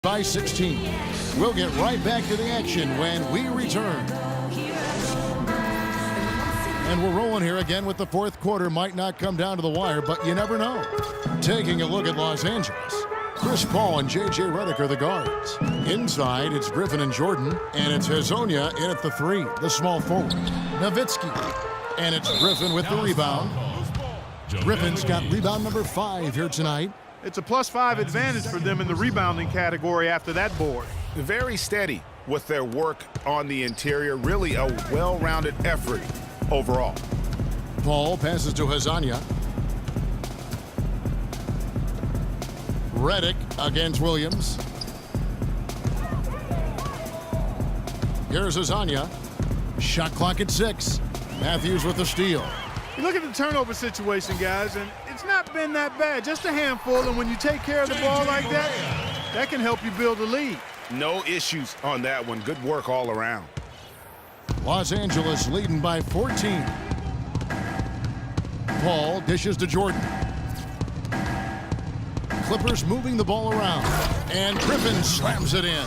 by 16. We'll get right back to the action when we return. And we're rolling here again with the fourth quarter. Might not come down to the wire, but you never know. Taking a look at Los Angeles. Chris Paul and J.J. Redick are the guards. Inside, it's Griffin and Jordan, and it's Hezonja in at the three, the small forward. Nowitzki, and it's Griffin with the rebound. Griffin's got rebound number 5 here tonight. It's a +5 advantage for them in the rebounding category after that board. Very steady with their work on the interior. Really a well-rounded effort overall. Paul passes to Hezonja. Redick against Williams. Here's Hezonja. Shot clock at 6. Matthews with the steal. You look at the turnover situation, guys, and it's not been that bad. Just a handful, and when you take care of the ball like that, that can help you build a lead. No issues on that one. Good work all around. Los Angeles leading by 14. Paul dishes to Jordan. Clippers moving the ball around, and Griffin slams it in.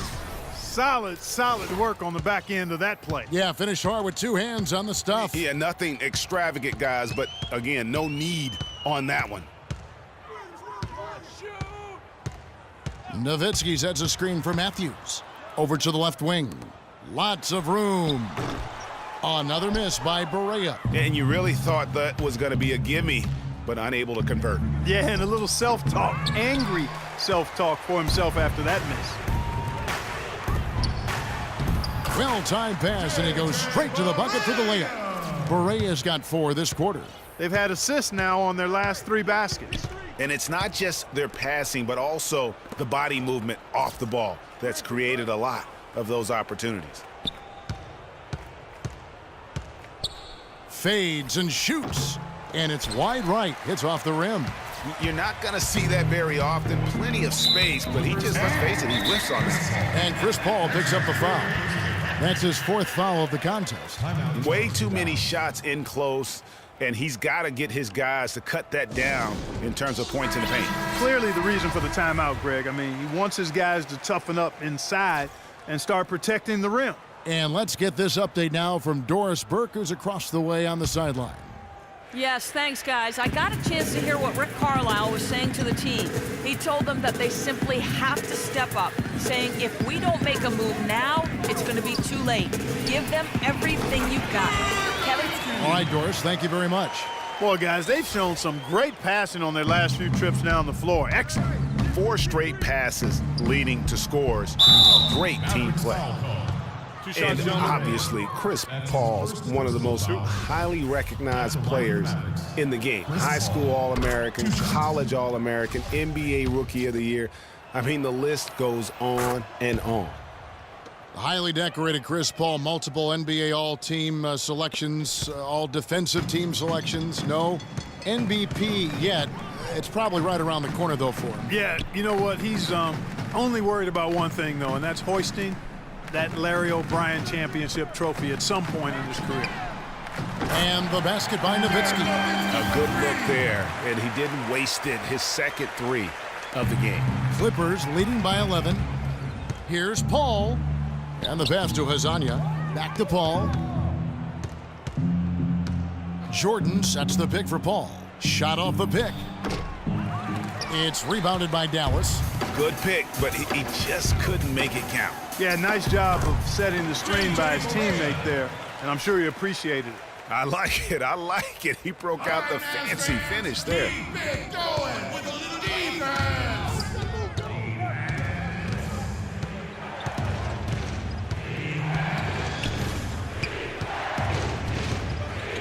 Solid work on the back end of that play. Yeah, finished hard with 2 hands on the stuff. Yeah, nothing extravagant, guys, but again, no need on that one. Nowitzki sets a screen for Matthews. Over to the left wing. Lots of room. Another miss by Barea. And you really thought that was going to be a gimme, but unable to convert. Yeah, and a little self-talk, angry self-talk for himself after that miss. Well-timed pass, and he goes straight to the bucket for the layup. Barea's got 4 this quarter. They've had assists now on their last 3 baskets. And it's not just their passing, but also the body movement off the ball that's created a lot of those opportunities. Fades and shoots, and it's wide right. Hits off the rim. You're not going to see that very often. Plenty of space, but he just, let's face it, he whiffs on it. And Chris Paul picks up the foul. That's his 4th foul of the contest. Way too many shots in close, and he's got to get his guys to cut that down in terms of points in the paint. Clearly the reason for the timeout, Greg. I mean, he wants his guys to toughen up inside and start protecting the rim. And let's get this update now from Doris Burke, who's across the way on the sideline. Yes, thanks, guys. I got a chance to hear what Rick Carlisle was saying to the team. He told them that they simply have to step up, saying if we don't make a move now, it's going to be too late. Give them everything you've got. Kevin? All right, Doris, thank you very much. Well, guys, they've shown some great passing on their last few trips down the floor. Excellent. 4 straight passes leading to scores. Great team play. And obviously, Chris Paul's one of the most highly recognized players in the game. High school All-American, college All-American, NBA Rookie of the Year. I mean, the list goes on and on. Highly decorated Chris Paul, multiple NBA All-Team selections, all defensive team selections. No MVP yet. It's probably right around the corner, though, for him. Yeah, you know what? He's only worried about one thing, though, and that's hoisting that Larry O'Brien championship trophy at some point in his career. And the basket by Nowitzki. A good look there, and he didn't waste it. His second 3 of the game. Clippers leading by 11. Here's Paul. And the pass to Hezonja. Back to Paul. Jordan sets the pick for Paul. Shot off the pick. It's rebounded by Dallas. Good pick, but he just couldn't make it count. Yeah, nice job of setting the screen by his teammate there, and I'm sure he appreciated it. I like it. I like it. He broke out the fancy finish there.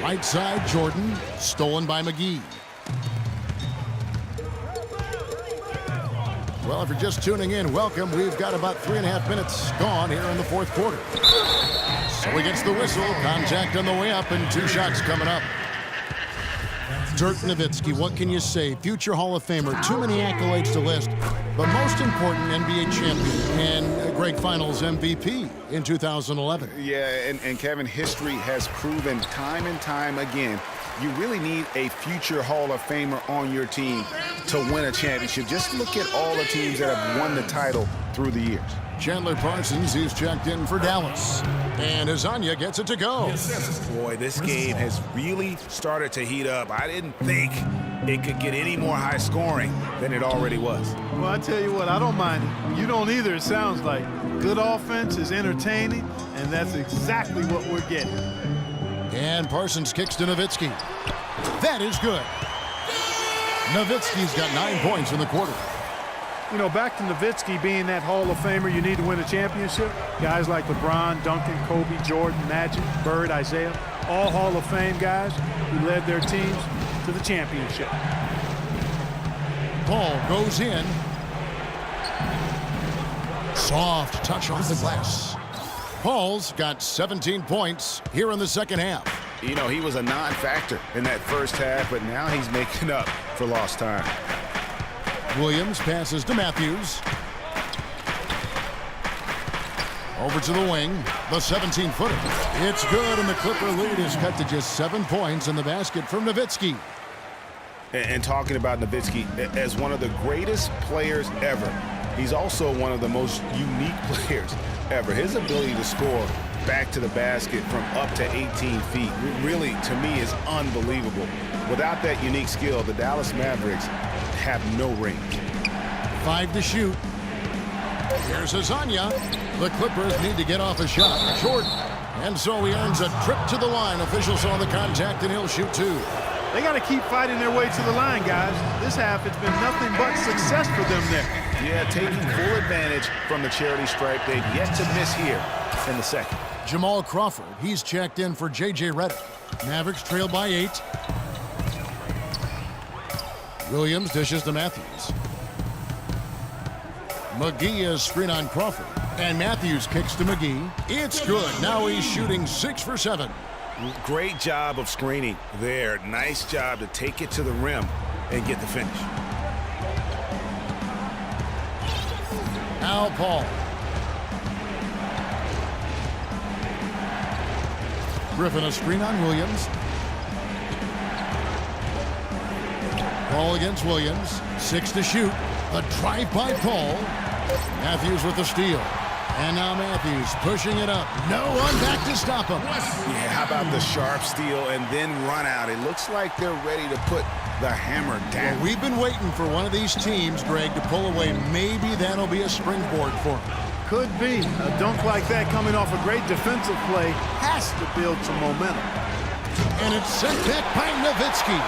Right side, Jordan. Stolen by McGee. Well, if you're just tuning in, welcome. We've got about 3.5 minutes gone here in the 4th quarter. So he gets the whistle. Contact on the way up, and 2 shots coming up. Dirk Nowitzki, what can you say? Future Hall of Famer. Too many accolades to list. the most important NBA champion and Greg Finals MVP in 2011. Yeah, and Kevin, history has proven time and time again, you really need a future Hall of Famer on your team to win a championship. Just look at all the teams that have won the title through the years. Chandler Parsons, he's checked in for Dallas. And Azania gets it to go. Boy, this game has really started to heat up. I didn't think it could get any more high scoring than it already was. Well, I tell you what, I don't mind it. You don't either, it sounds like. Good offense is entertaining, and that's exactly what we're getting. And Parsons kicks to Nowitzki. That is good. Nowitzki's got 9 points in the quarter. You know, back to Nowitzki being that Hall of Famer, you need to win a championship. Guys like LeBron, Duncan, Kobe, Jordan, Magic, Bird, Isaiah, all Hall of Fame guys who led their teams to the championship. Ball goes in. Soft touch off the glass. Paul's got 17 points here in the second half. You know, he was a non-factor in that first half, but now he's making up for lost time. Williams passes to Matthews. Over to the wing, the 17-footer. It's good, and the Clipper lead is cut to just 7 points in the basket from Nowitzki. And talking about Nowitzki, as one of the greatest players ever, he's also one of the most unique players ever. His ability to score back to the basket from up to 18 feet really, to me, is unbelievable. Without that unique skill, the Dallas Mavericks have no range. 5 to shoot. Here's Azania. The Clippers need to get off a shot. Short. And so he earns a trip to the line. Officials saw the contact, and he'll shoot 2. They got to keep fighting their way to the line, guys. This half, it's been nothing but success for them there. Yeah, taking full advantage from the charity stripe. They've yet to miss here in the second. Jamal Crawford, he's checked in for J.J. Redick. Mavericks trail by 8. Williams dishes to Matthews. McGee is screen on Crawford. And Matthews kicks to McGee. It's good. Now he's shooting 6 for 7. Great job of screening there. Nice job to take it to the rim and get the finish. Al Paul. Griffin a screen on Williams. Paul against Williams. 6 to shoot. The drive by Paul. Matthews with the steal. And now Matthews pushing it up. No one back to stop him. Yeah, how about the sharp steal and then run out? It looks like they're ready to put the hammer down. Well, we've been waiting for one of these teams, Greg, to pull away. Maybe that'll be a springboard for them. Could be. A dunk like that coming off a great defensive play has to build some momentum. And it's sent back by Nowitzki.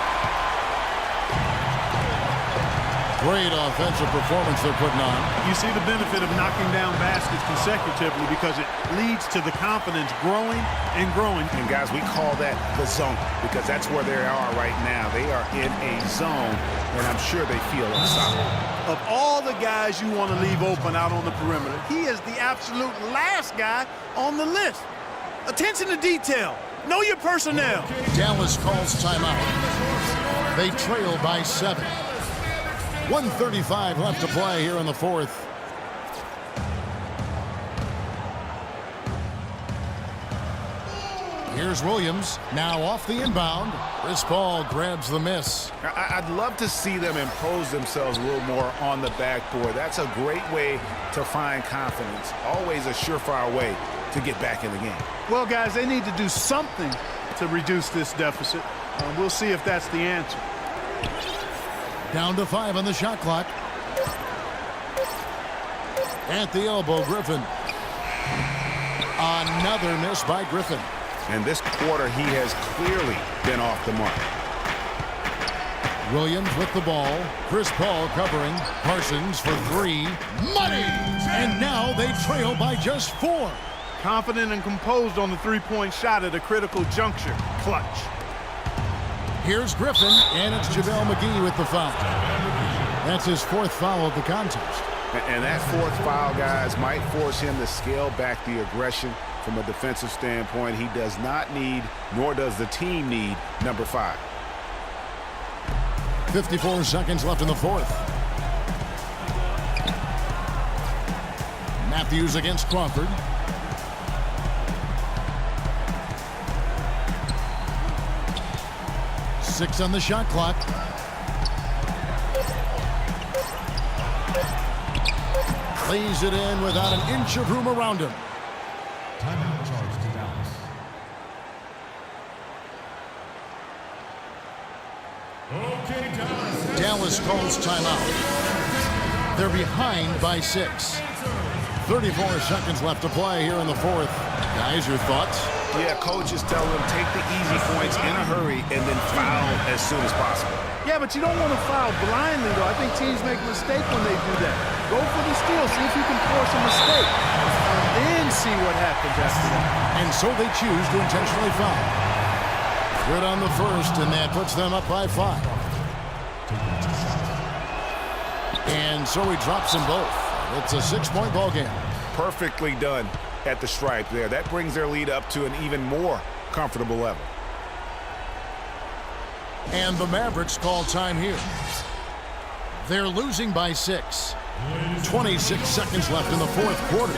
Great offensive performance they're putting on. You see the benefit of knocking down baskets consecutively because it leads to the confidence growing and growing. And guys, we call that the zone because that's where they are right now. They are in a zone, and I'm sure they feel unstoppable. Of all the guys you want to leave open out on the perimeter, he is the absolute last guy on the list. Attention to detail. Know your personnel. Dallas calls timeout. They trail by 7. 1:35 left to play here in the fourth. Here's Williams, now off the inbound. Chris Paul grabs the miss. I'd love to see them impose themselves a little more on the backboard. That's a great way to find confidence. Always a surefire way to get back in the game. Well, guys, they need to do something to reduce this deficit. We'll see if that's the answer. Down to 5 on the shot clock. At the elbow, Griffin. Another miss by Griffin. And this quarter, he has clearly been off the mark. Williams with the ball. Chris Paul covering. Parsons for 3. Money! And now they trail by just 4. Confident and composed on the three-point shot at a critical juncture. Clutch. Here's Griffin, and it's JaVale McGee with the foul. That's his 4th foul of the contest. And that 4th foul, guys, might force him to scale back the aggression from a defensive standpoint. He does not need, nor does the team need, number 5. 54 seconds left in the fourth. Matthews against Crawford. Six on the shot clock. Lays it in without an inch of room around him. Timeout charge to Dallas. Okay, Dallas. Dallas calls timeout. They're behind by 6. 34 seconds left to play here in the fourth. Guys, your thoughts? Yeah, coaches tell them take the easy points in a hurry and then foul as soon as possible. Yeah, but you don't want to foul blindly, though. I think teams make a mistake when they do that. Go for the steal. See if you can force a mistake. And then see what happens after that. And so they choose to intentionally foul. Good on the first, and that puts them up by 5. And so he drops them both. It's a 6-point ball game. Perfectly done at the stripe there. That brings their lead up to an even more comfortable level. And the Mavericks call time here. They're losing by 6. 26 seconds left in the fourth quarter.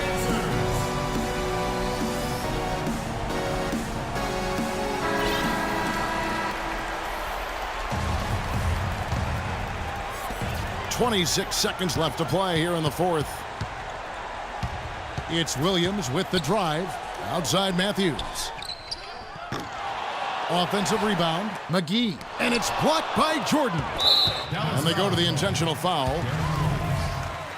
.26 seconds left to play here in the fourth. It's Williams with the drive. Outside Matthews. Offensive rebound, McGee, and it's blocked by Jordan. And they go to the intentional foul.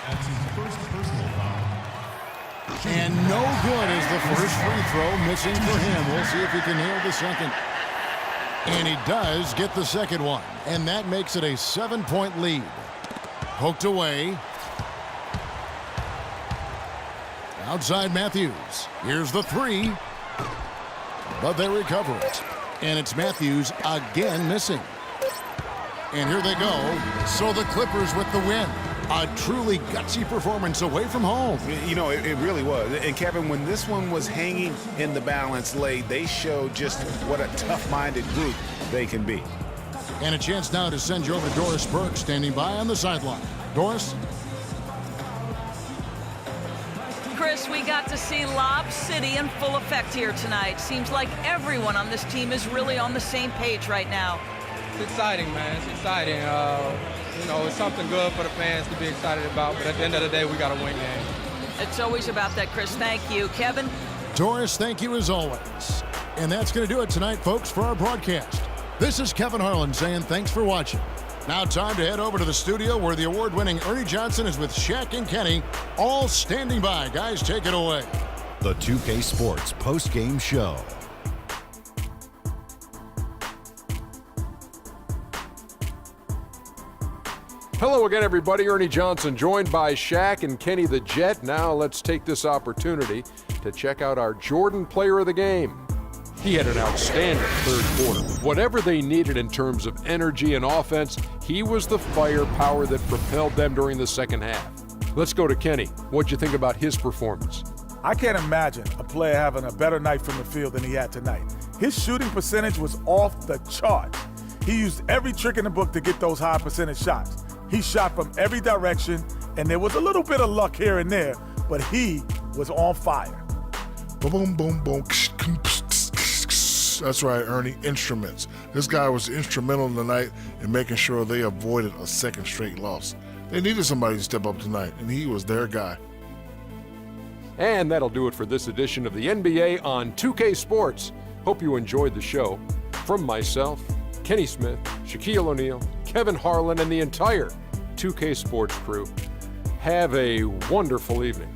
That's his first personal foul. And no good is the first free throw missing for him. We'll see if he can nail the second. And he does get the second one. And that makes it a 7-point lead. Poked away. Outside Matthews. Here's the three. But they recover it. And it's Matthews again missing. And here they go. So the Clippers with the win. A truly gutsy performance away from home. You know, it really was. And Kevin, when this one was hanging in the balance late, they showed just what a tough-minded group they can be. And a chance now to send you over to Doris Burke, standing by on the sideline. Doris? Chris, we got to see Lob City in full effect here tonight. Seems like everyone on this team is really on the same page right now. It's exciting, man. It's exciting. You know, it's something good for the fans to be excited about, but at the end of the day, we got to win games. It's always about that, Chris. Thank you. Kevin? Doris, thank you as always. And that's going to do it tonight, folks, for our broadcast. This is Kevin Harlan saying thanks for watching. Now time to head over to the studio where the award-winning Ernie Johnson is with Shaq and Kenny, all standing by. Guys, take it away. The 2K Sports post-game show. Hello again, everybody. Ernie Johnson joined by Shaq and Kenny the Jet. Now let's take this opportunity to check out our Jordan player of the game. He had an outstanding third quarter. Whatever they needed in terms of energy and offense, he was the firepower that propelled them during the second half. Let's go to Kenny. What'd you think about his performance? I can't imagine a player having a better night from the field than he had tonight. His shooting percentage was off the charts. He used every trick in the book to get those high percentage shots. He shot from every direction, and there was a little bit of luck here and there, but he was on fire. Boom, boom, boom. That's right, Ernie. Instruments. This guy was instrumental tonight in making sure they avoided a second straight loss. They needed somebody to step up tonight, and he was their guy. And that'll do it for this edition of the NBA on 2K Sports. Hope you enjoyed the show. From myself, Kenny Smith, Shaquille O'Neal, Kevin Harlan, and the entire 2K Sports crew, have a wonderful evening.